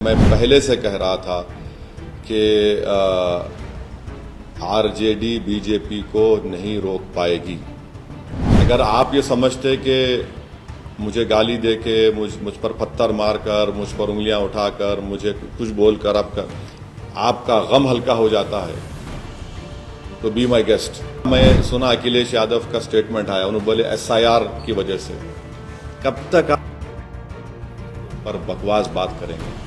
मैं पहले से कह रहा था कि आरजेडी बीजेपी को नहीं रोक पाएगी। अगर आप ये समझते कि मुझे गाली दे के मुझ पर पत्थर मारकर, मुझ पर उंगलियां उठाकर, मुझे कुछ बोलकर आपका गम हल्का हो जाता है तो बी माई गेस्ट। मैं सुना अखिलेश यादव का स्टेटमेंट आया, उन्होंने बोले SIR की वजह से। कब तक आप पर बकवास बात करेंगे?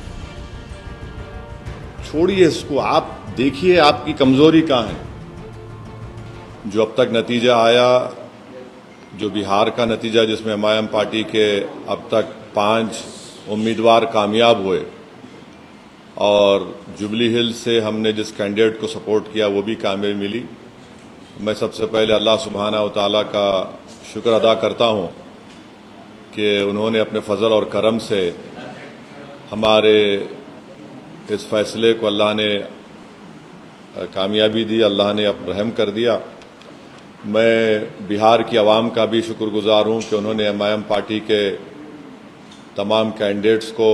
छोड़िए इसको, आप देखिए आपकी कमजोरी कहाँ है। जो अब तक नतीजा आया, जो बिहार का नतीजा जिसमें MIM पार्टी के अब तक 5 उम्मीदवार कामयाब हुए और जुबली हिल से हमने जिस कैंडिडेट को सपोर्ट किया वो भी कामयाबी मिली। मैं सबसे पहले अल्लाह सुब्हाना व तआला का शुक्र अदा करता हूँ कि उन्होंने अपने फजल और करम से हमारे इस फैसले को अल्लाह ने कामयाबी दी, अल्लाह ने अब रहम कर दिया। मैं बिहार की आवाम का भी शुक्रगुजार हूँ कि उन्होंने MIM पार्टी के तमाम कैंडिडेट्स को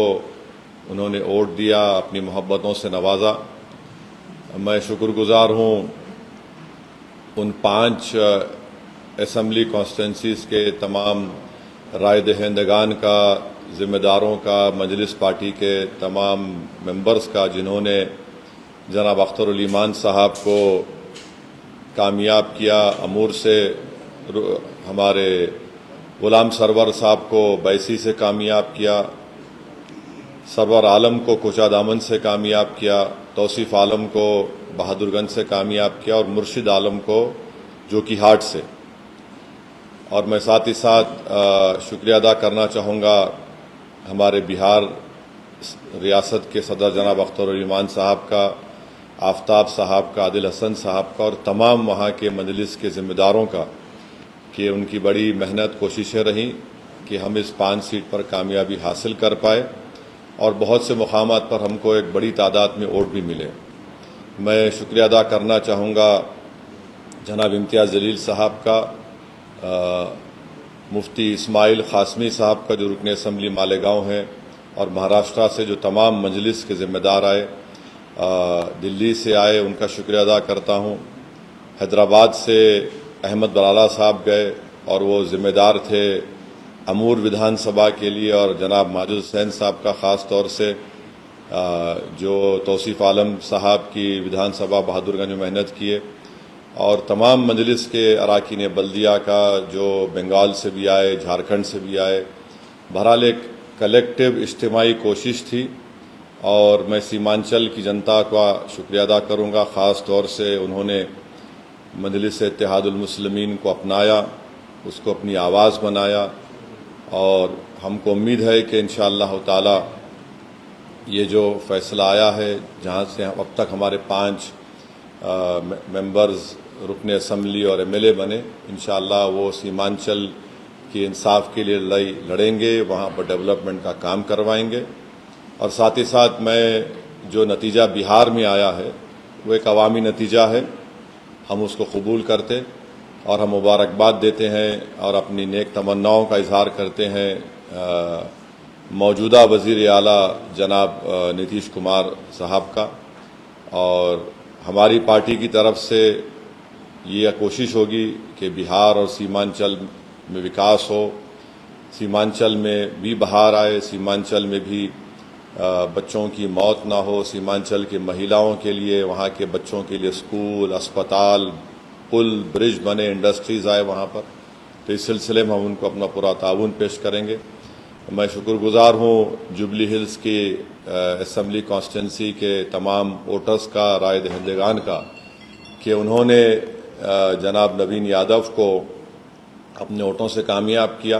उन्होंने वोट दिया, अपनी मोहब्बतों से नवाजा। मैं शुक्रगुजार हूँ उन 5 असम्बली कॉन्स्टिट्यूंसीज़ के तमाम राय दहिंदगान का, ज़िम्मेदारों का, मजलिस पार्टी के तमाम मेंबर्स का, जिन्होंने जनाब अख्तर उल ईमान साहब को कामयाब किया। अमूर से हमारे गुलाम सरवर साहब को बैसी से कामयाब किया, सरवर आलम को कोचा दामन से कामयाब किया, तौसीफ आलम को बहादुरगंज से कामयाब किया और मुर्शिद आलम को जोकीहाट से। और मैं साथ ही साथ शुक्रिया अदा करना चाहूँगा हमारे बिहार रियासत के सदर जनाब अख्तर उल ईमान साहब का, आफ्ताब साहब का, आदिल हसन साहब का और तमाम वहाँ के मजलिस के ज़िम्मेदारों का कि उनकी बड़ी मेहनत कोशिशें रहीं कि हम इस 5 सीट पर कामयाबी हासिल कर पाए और बहुत से मुकामात पर हमको एक बड़ी तादाद में वोट भी मिले। मैं शुक्रिया अदा करना चाहूँगा जनाब इम्तियाज़ जलील साहब का, मुफ्ती इस्माइल क़ासमी साहब का जो रुकन असम्बली मालेगांव हैं, और महाराष्ट्र से जो तमाम मजलिस के ज़िम्मेदार आए, दिल्ली से आए, उनका शुक्रिया अदा करता हूँ। हैदराबाद से अहमद बलाला साहब गए और वो ज़िम्मेदार थे अमूर विधानसभा के लिए, और जनाब माजिद हुसैन साहब का ख़ास तौर से जो तौसीफ आलम साहब की विधानसभा बहादुरगंज में मेहनत किए, और तमाम मजलिस के अराकीन बल्दिया का जो बंगाल से भी आए, झारखंड से भी आए। बहरहाल एक कलेक्टिव इज्तिमाई कोशिश थी और मैं सीमांचल की जनता का शुक्रिया अदा करूँगा। ख़ास तौर से उन्होंने मजलिस इत्तेहादुल मुस्लिमीन को अपनाया, उसको अपनी आवाज़ बनाया, और हमको उम्मीद है कि इंशाअल्लाह ताला ये जो फ़ैसला आया है, जहाँ से अब तक हमारे 5 मेंबर्स रुकने असम्बली और MLA बने, इंशाअल्लाह वो सीमांचल की इंसाफ के लिए लड़ाई लड़ेंगे, वहाँ पर डेवलपमेंट का काम करवाएंगे। और साथ ही साथ मैं जो नतीजा बिहार में आया है वो एक अवामी नतीजा है, हम उसको कबूल करते और हम मुबारकबाद देते हैं और अपनी नेक तमन्नाओं का इजहार करते हैं मौजूदा वज़ीर आला जनाब नीतीश कुमार साहब का। और हमारी पार्टी की तरफ से ये कोशिश होगी कि बिहार और सीमांचल में विकास हो, सीमांचल में भी बहार आए, सीमांचल में भी बच्चों की मौत ना हो, सीमांचल की महिलाओं के लिए, वहाँ के बच्चों के लिए स्कूल, अस्पताल, पुल, ब्रिज बने, इंडस्ट्रीज़ आए वहाँ पर। तो इस सिलसिले में हम उनको अपना पूरा ताउन पेश करेंगे। मैं शुक्रगुजार हूँ जुबली हिल्स की असम्बली कॉन्स्टिट्यूंसी के तमाम वोटर्स का, राय दहिंदगान का, कि उन्होंने जनाब नवीन यादव को अपने वोटों से कामयाब किया।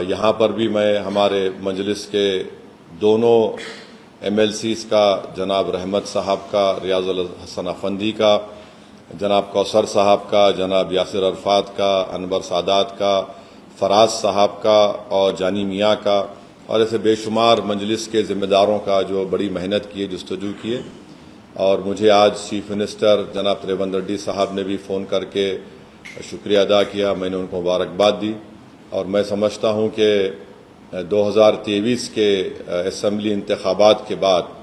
यहाँ पर भी मैं हमारे मजलिस के दोनों MLCs का, जनाब रहमत साहब का, रियाजुल हसन अफंदी का, जनाब कौसर साहब का, जनाब यासिर अरफात का, अनवर सादात का, फराज साहब का और जानी मियाँ का, और ऐसे बेशुमार मजलिस के ज़िम्मेदारों का जो बड़ी मेहनत किए, जस्तजू किए। और मुझे आज चीफ मिनिस्टर जनाब रेवंत रेड्डी साहब ने भी फ़ोन करके शुक्रिया अदा किया, मैंने उनको मुबारकबाद दी। और मैं समझता हूँ कि 2023 के असम्बली इंतखाबात के बाद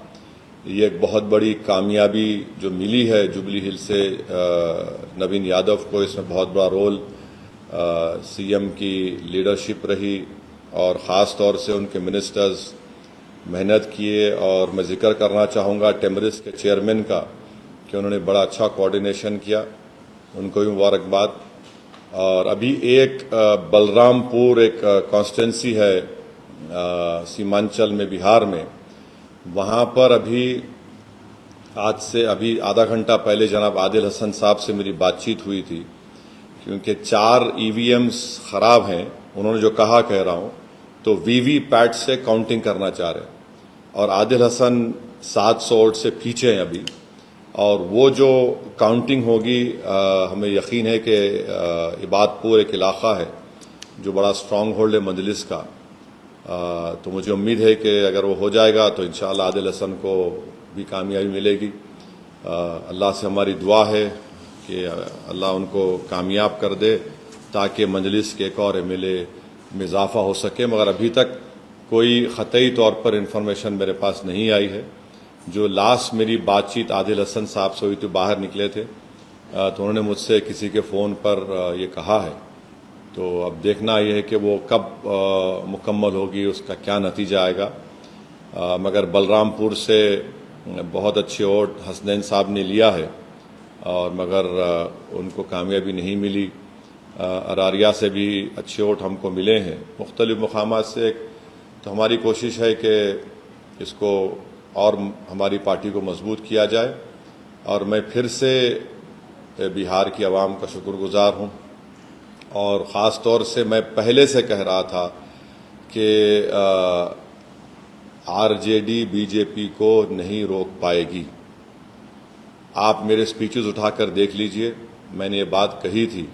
ये एक बहुत बड़ी कामयाबी जो मिली है जुबली हिल से नवीन यादव को। इसमें बहुत बड़ा रोल सीएम की लीडरशिप रही और ख़ास तौर से उनके मिनिस्टर्स मेहनत किए। और मैं जिक्र करना चाहूँगा टेमरिस के चेयरमैन का कि उन्होंने बड़ा अच्छा कोऑर्डिनेशन किया, उनको भी मुबारकबाद। और अभी एक बलरामपुर एक कॉन्स्टिट्यूंसी है सीमांचल में बिहार में, वहाँ पर अभी आज से अभी आधा घंटा पहले जनाब आदिल हसन साहब से मेरी बातचीत हुई थी, क्योंकि 4 EVMs ख़राब हैं। उन्होंने जो कहा कह रहा हूँ तो VVPAT से काउंटिंग करना चाह रहे हैं और आदिल हसन 700 वोट से पीछे हैं अभी। और वो जो काउंटिंग होगी हमें यकीन है कि इबादपुर एक इलाका है जो बड़ा स्ट्रांग होल्ड है मजलिस का, तो मुझे उम्मीद है कि अगर वो हो जाएगा तो इंशाअल्लाह आदिल हसन को भी कामयाबी मिलेगी। अल्लाह से हमारी दुआ है कि अल्लाह उनको कामयाब कर दे ताकि मजलिस के एक और MLA में इजाफा हो सके। मगर अभी तक कोई ख़तई तौर पर इंफॉर्मेशन मेरे पास नहीं आई है। जो लास्ट मेरी बातचीत आदिल हसन साहब से हुई थी, बाहर निकले थे तो उन्होंने मुझसे किसी के फ़ोन पर ये कहा है, तो अब देखना यह है कि वो कब मुकम्मल होगी, उसका क्या नतीजा आएगा। मगर बलरामपुर से बहुत अच्छे वोट हसनैन साहब ने लिया है और मगर उनको कामयाबी नहीं मिली। अरारिया से भी अच्छे वोट हमको मिले हैं मुख्तलिफ मकामात से। तो हमारी कोशिश है कि इसको और हमारी पार्टी को मजबूत किया जाए। और मैं फिर से बिहार की आवाम का शुक्रगुजार हूँ और ख़ास तौर से मैं पहले से कह रहा था कि RJD BJP को नहीं रोक पाएगी। आप मेरे स्पीचेस उठाकर देख लीजिए, मैंने ये बात कही थी।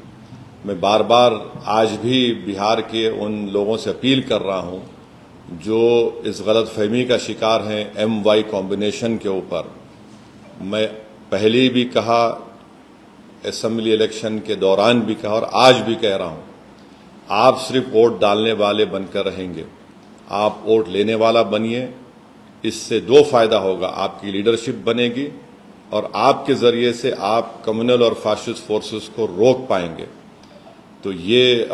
मैं बार बार आज भी बिहार के उन लोगों से अपील कर रहा हूँ जो इस गलत फहमी का शिकार हैं MY कॉम्बिनेशन के ऊपर। मैं पहले भी कहा, असम्बली इलेक्शन के दौरान भी कहा और आज भी कह रहा हूँ, आप सिर्फ वोट डालने वाले बनकर रहेंगे, आप वोट लेने वाला बनिए। इससे 2 फ़ायदा होगा, आपकी लीडरशिप बनेगी और आपके ज़रिए से आप कम्युनल और फाशिस्ट फोर्सेस को रोक पाएंगे। तो ये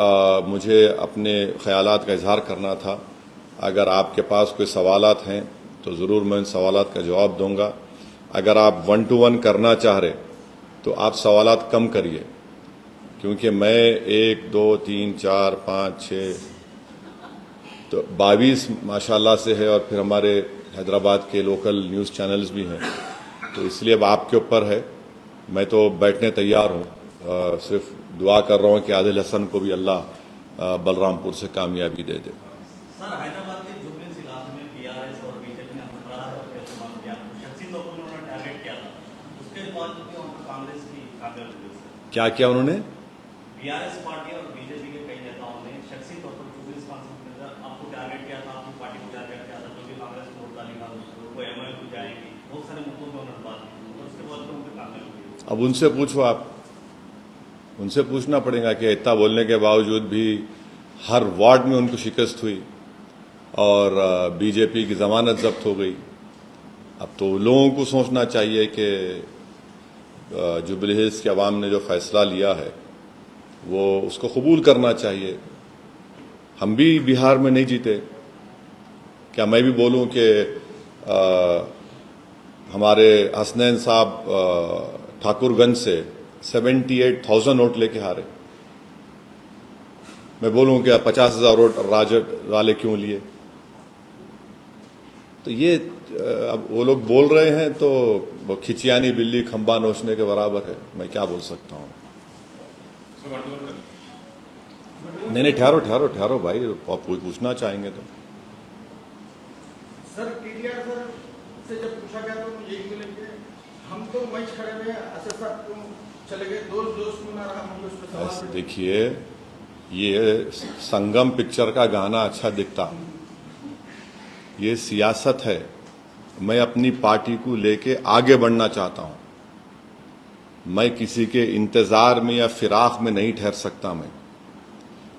मुझे अपने ख्यालात का इजहार करना था। अगर आपके पास कोई सवालात हैं तो ज़रूर मैं उन सवालात का जवाब दूंगा। अगर आप 1 to 1 करना चाह रहे तो आप सवालात कम करिए, क्योंकि मैं 1 2 3 4 5 6 तो 22 माशाल्लाह से है और फिर हमारे हैदराबाद के लोकल न्यूज़ चैनल्स भी हैं। तो इसलिए अब आपके ऊपर है, मैं तो बैठने तैयार हूँ। सिर्फ दुआ कर रहा हूँ कि आदिल हसन को भी अल्लाह बलरामपुर से कामयाबी दे दे। सर, हैदराबाद के जुबली इलाके में PRS और BJP ने बड़ा इस्तेमाल किया, शख्सी लोगों ने उन्हें टारगेट किया था, उसके बाद कांग्रेस की कामयाबी हुई। क्या किया उन्होंने? PRS पार्टी और BJP के कई नेताओं ने शख्सी तौर पर जुबली कॉन्फ्रेंस में आपको टारगेट किया था, आपकी पार्टी को टारगेट किया था, जो कि कांग्रेस को वोट डालेगा वो MI को जाएगी, बहुत सारे मुद्दों पर उन्होंने बात की और उसके बाद उनकी कामयाबी हुई। अब उनसे पूछो, आप उनसे पूछना पड़ेगा कि इतना बोलने के बावजूद भी हर वार्ड में उनको शिकस्त हुई और BJP की ज़मानत जब्त हो गई। अब तो लोगों को सोचना चाहिए कि जुबली हिल्स के अवाम ने जो फ़ैसला लिया है वो उसको कबूल करना चाहिए। हम भी बिहार में नहीं जीते, क्या मैं भी बोलूं कि हमारे हसनैन साहब ठाकुरगंज से 78,000 वोट लेके हारे? मैं बोलूं कि 50,000 वोट राजद वाले क्यों लिए? तो ये अब वो लोग बोल रहे हैं तो वो खिचियानी बिल्ली खंबा नोचने के बराबर है। मैं क्या बोल सकता हूँ? नहीं ठहरो ठहरो ठहरो भाई, आप पूछना चाहेंगे तो। सर, TDR सर से जब पूछा गया तो यही बोले कि हम तो मैच खड़े में ऐसे सर तुम चले गए, दोस्त में ना रहा, हम उस पर सवाल। देखिए, ये संगम पिक्चर का गाना अच्छा दिखता, ये सियासत है। मैं अपनी पार्टी को लेके आगे बढ़ना चाहता हूं, मैं किसी के इंतजार में या फिराक में नहीं ठहर सकता।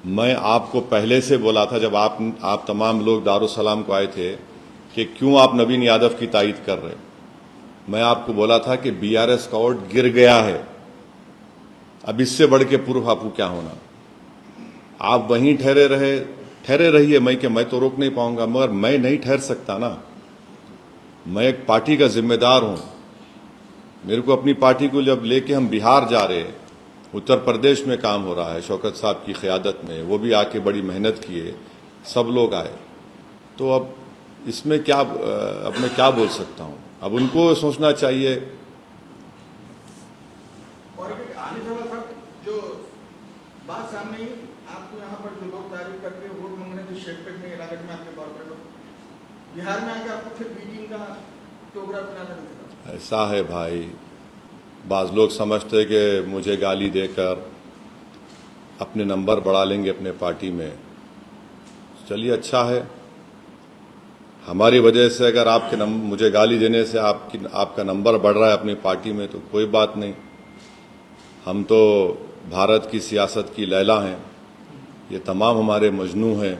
मैं आपको पहले से बोला था जब आप तमाम लोग दारुसलाम को आए थे कि क्यों आप नवीन यादव की तायीद कर रहे। मैं आपको बोला था कि बीआरएस का वोट गिर गया है, अब इससे बढ़ के पूर्व आपको क्या होना। आप वहीं ठहरे रहिए, मैं तो रोक नहीं पाऊंगा, मगर मैं नहीं ठहर सकता ना। मैं एक पार्टी का जिम्मेदार हूं। मेरे को अपनी पार्टी को जब लेके हम बिहार जा रहे, उत्तर प्रदेश में काम हो रहा है शौकत साहब की क़यादत में, वो भी आके बड़ी मेहनत किए, सब लोग आए, तो अब इसमें क्या अब मैं क्या बोल सकता हूं। अब उनको सोचना चाहिए। और एक आने वाला था जो बात सामने ही, आपको यहाँ पर जो लोग तारीफ करके वोट मांगने थे शेखपेट में, राजगढ़ में आपके कॉर्पोरेट, बिहार में आके आपको फिर बीटिंग का टोकरा बनाना नहीं था। ऐसा है भाई, बाज लोग समझते कि मुझे गाली देकर अपने नंबर बढ़ा लेंगे अपने पार्टी में। चलिए अच्छा है, हमारी वजह से अगर आपके मुझे गाली देने से आपका नंबर बढ़ रहा है अपनी पार्टी में तो कोई बात नहीं। हम तो भारत की सियासत की लैला हैं, ये तमाम हमारे मजनू हैं।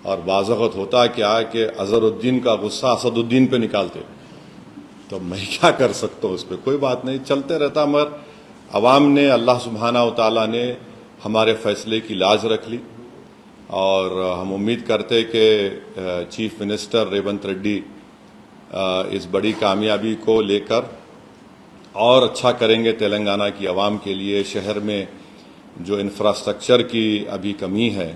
और बाज़-वक़्त होता क्या है कि अज़हरुद्दीन का गुस्सा असदुद्दीन पे निकालते, तो मैं क्या कर सकता हूँ उस पर, कोई बात नहीं, चलते रहता। मगर अवाम ने, अल्लाह सुब्हानहू तआला ने हमारे फैसले की लाज रख ली और हम उम्मीद करते कि चीफ मिनिस्टर रेवंत रेड्डी इस बड़ी कामयाबी को लेकर और अच्छा करेंगे तेलंगाना की आवाम के लिए। शहर में जो इंफ्रास्ट्रक्चर की अभी कमी है,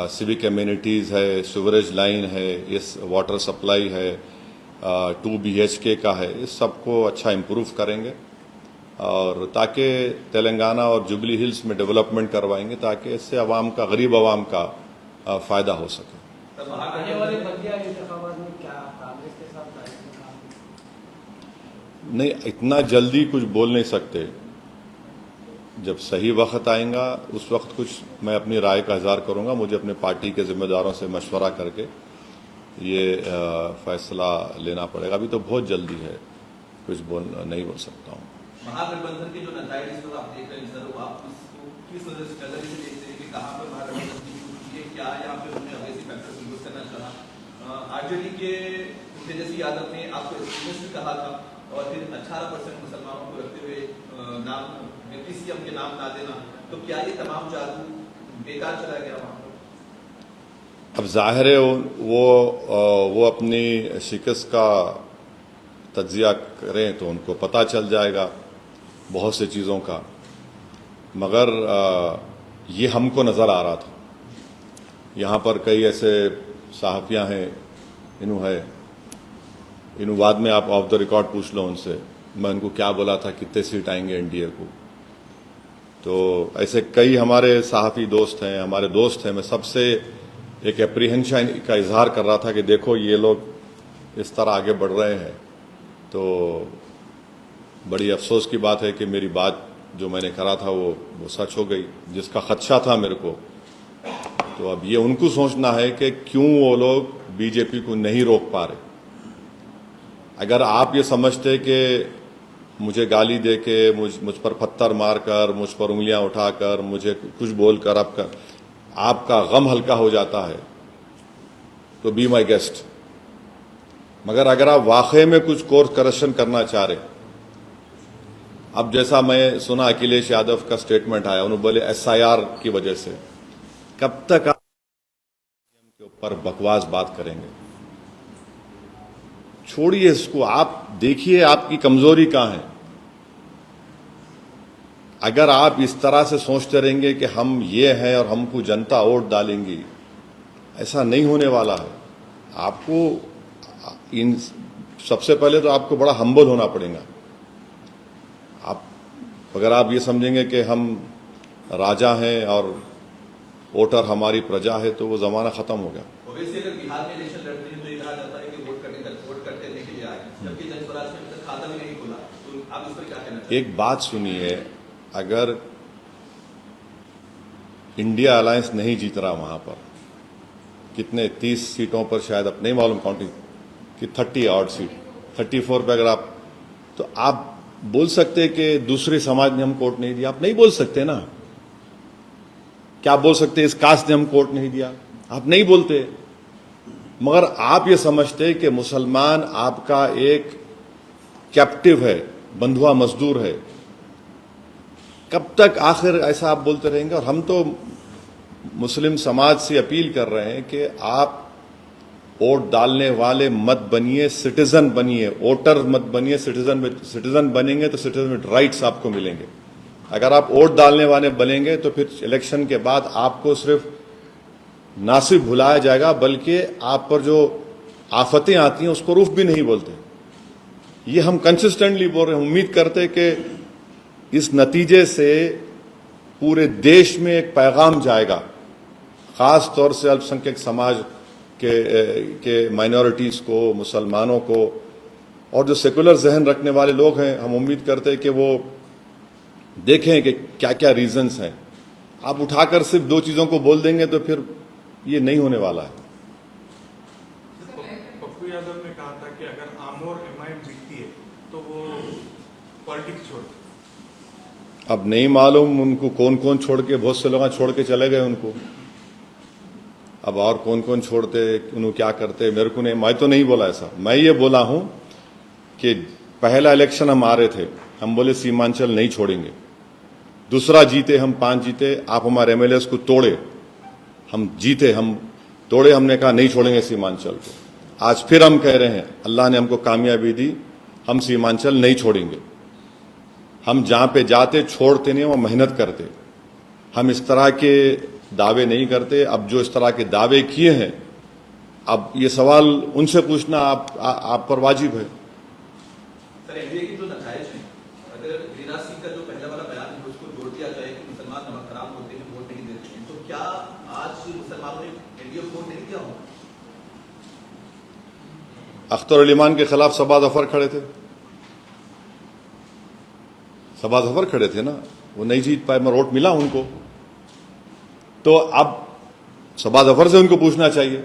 सिविक एमिनिटीज़ है, सीवरेज लाइन है, इस वाटर सप्लाई है, 2 BHK का है, इस सबको अच्छा इम्प्रूव करेंगे और ताकि तेलंगाना और जुबली हिल्स में डेवलपमेंट करवाएंगे ताकि इससे आवाम का, गरीब आवाम का फ़ायदा हो सके। आने वाले बल्दिया इंतखाबात में क्या कांग्रेस के साथ नहीं, इतना जल्दी कुछ बोल नहीं सकते। जब सही वक्त आएगा उस वक्त कुछ मैं अपनी राय का इज़हार करूंगा। मुझे अपने पार्टी के जिम्मेदारों से मशवरा करके ये फैसला लेना पड़ेगा। अभी तो बहुत जल्दी है, कुछ नहीं बोल सकता हूँ। महागठबंधन के जो नतीजे इस वक्त आप देख रहे हैं सर, आप इसको किस नजर से देखते हैं कि कहाँ पर महागठबंधन की ये क्या यहाँ पे उन्होंने अगेंस्ट फैक्टर यूज करना चाहा। आरजेडी के तेजस्वी यादव ने आपको एक्सट्रीमिस्ट भी कहा था और फिर 18% मुसलमानों को रखते हुए नाम सीएम के नाम ना देना, तो क्या ये तमाम जादू बेकार चला गया वहां पर? अब जाहिर है वो अपनी शिकस्त का तज्जिया करें तो उनको पता चल जाएगा बहुत से चीज़ों का। मगर ये हमको नज़र आ रहा था, यहाँ पर कई ऐसे सहाफ़ियाँ हैं, इन्हों बाद में आप ऑफ द रिकॉर्ड पूछ लो उनसे, मैं उनको क्या बोला था, कितने सीट आएंगे एनडीए को। तो ऐसे कई हमारे सहाफ़ी दोस्त हैं, हमारे दोस्त हैं। मैं सबसे एक एप्रीहेंशन का इजहार कर रहा था कि देखो ये लोग इस तरह आगे बढ़ रहे हैं। तो बड़ी अफसोस की बात है कि मेरी बात जो मैंने करा था वो सच हो गई, जिसका खदशा था मेरे को। तो अब ये उनको सोचना है कि क्यों वो लोग बीजेपी को नहीं रोक पा रहे। अगर आप ये समझते कि मुझे गाली दे के, मुझ पर पत्थर मारकर, मुझ पर उंगलियां उठाकर, मुझे कुछ बोलकर आपका गम हल्का हो जाता है तो बी माई गेस्ट। मगर अगर आप वाकई में कुछ कोर्स करेक्शन करना चाह रहे, अब जैसा मैं सुना अखिलेश यादव का स्टेटमेंट आया, उन्होंने बोले SIR की वजह से, कब तक आप के ऊपर बकवास बात करेंगे? छोड़िए इसको, आप देखिए आपकी कमजोरी कहां है। अगर आप इस तरह से सोचते रहेंगे कि हम ये हैं और हमको जनता वोट डालेंगी, ऐसा नहीं होने वाला है। आपको सबसे पहले तो आपको बड़ा हम्बल होना पड़ेगा। अगर आप ये समझेंगे कि हम राजा हैं और वोटर हमारी प्रजा है तो वो जमाना खत्म हो गया। अगर बिहार में इलेक्शन लड़ते हैं तो ये कहा जाता है कि वोट करने के लिए आए, जबकि जनस्वराज में खाता भी नहीं खुला, तो आप इस पर क्या कहना चाहते हैं? एक बात सुनिए, अगर इंडिया अलायंस नहीं जीत रहा वहां पर, कितने 30 सीटों पर शायद, अब नहीं मालूम काउंटिंग कि 30 ऑड सीट, 34 पे अगर आप, तो आप बोल सकते कि दूसरे समाज ने हमको वोट नहीं दिया? आप नहीं बोल सकते ना। क्या बोल सकते इस कास्ट ने हमको वोट नहीं दिया, आप नहीं बोलते। मगर आप ये समझते कि मुसलमान आपका एक कैप्टिव है, बंधुआ मजदूर है, कब तक आखिर ऐसा आप बोलते रहेंगे? और हम तो मुस्लिम समाज से अपील कर रहे हैं कि आप वोट डालने वाले मत बनिए, सिटीजन बनिए, वोटर मत बनिए, सिटीजन बनेंगे तो सिटीजन विद राइट्स आपको मिलेंगे। अगर आप वोट डालने वाले बनेंगे तो फिर इलेक्शन के बाद आपको सिर्फ ना सिर्फ भुलाया जाएगा बल्कि आप पर जो आफतें आती हैं उसको रूफ भी नहीं बोलते। ये हम कंसिस्टेंटली बोल रहे हैं। उम्मीद करते हैं कि इस नतीजे से पूरे देश में एक पैगाम जाएगा, खास तौर से अल्पसंख्यक समाज के माइनॉरिटीज को, मुसलमानों को, और जो सेकुलर जहन रखने वाले लोग हैं, हम उम्मीद करते हैं कि वो देखें कि क्या क्या रीजंस हैं। आप उठाकर सिर्फ दो चीजों को बोल देंगे तो फिर ये नहीं होने वाला है। पप्पू यादव ने कहा था कि अगर आमोर एमआईएम जीतती है तो वो पॉलिटिक्स छोड़। अब नहीं मालूम उनको कौन कौन छोड़ के, बहुत से लोग छोड़ के चले गए उनको। अब और कौन कौन छोड़ते, उन्होंने क्या करते, मेरे को नहीं, मैं तो नहीं बोला ऐसा। मैं ये बोला हूं कि पहला इलेक्शन हम आ रहे थे, हम बोले सीमांचल नहीं छोड़ेंगे। दूसरा जीते, हम 5 जीते, आप हमारे एमएलए को तोड़े, हम जीते, हम तोड़े, हमने कहा नहीं छोड़ेंगे सीमांचल को। आज फिर हम कह रहे हैं, अल्लाह ने हमको कामयाबी दी, हम सीमांचल नहीं छोड़ेंगे। हम जहां पे जाते छोड़ते नहीं, वहां मेहनत करते। हम इस तरह के दावे नहीं करते। अब जो इस तरह के दावे किए हैं, अब ये सवाल उनसे पूछना आप पर वाजिब है। सर, एनडीए की जो नतज है, अगर गिरिराज सिंह का जो पहला वाला बयान है उसको जोड़ दिया जाए कि मुसलमान नमक खराब होते हैं, वोट नहीं देते हैं, तो क्या आज मुसलमानों ने एनडीए को वोट नहीं दिया हो? अख्तर अली मान के खिलाफ सबा जफर खड़े थे, सबा जफर खड़े थे ना, वो नहीं जीत पाए, मगर वोट मिला उनको। तो अब सबा जफर से उनको पूछना चाहिए।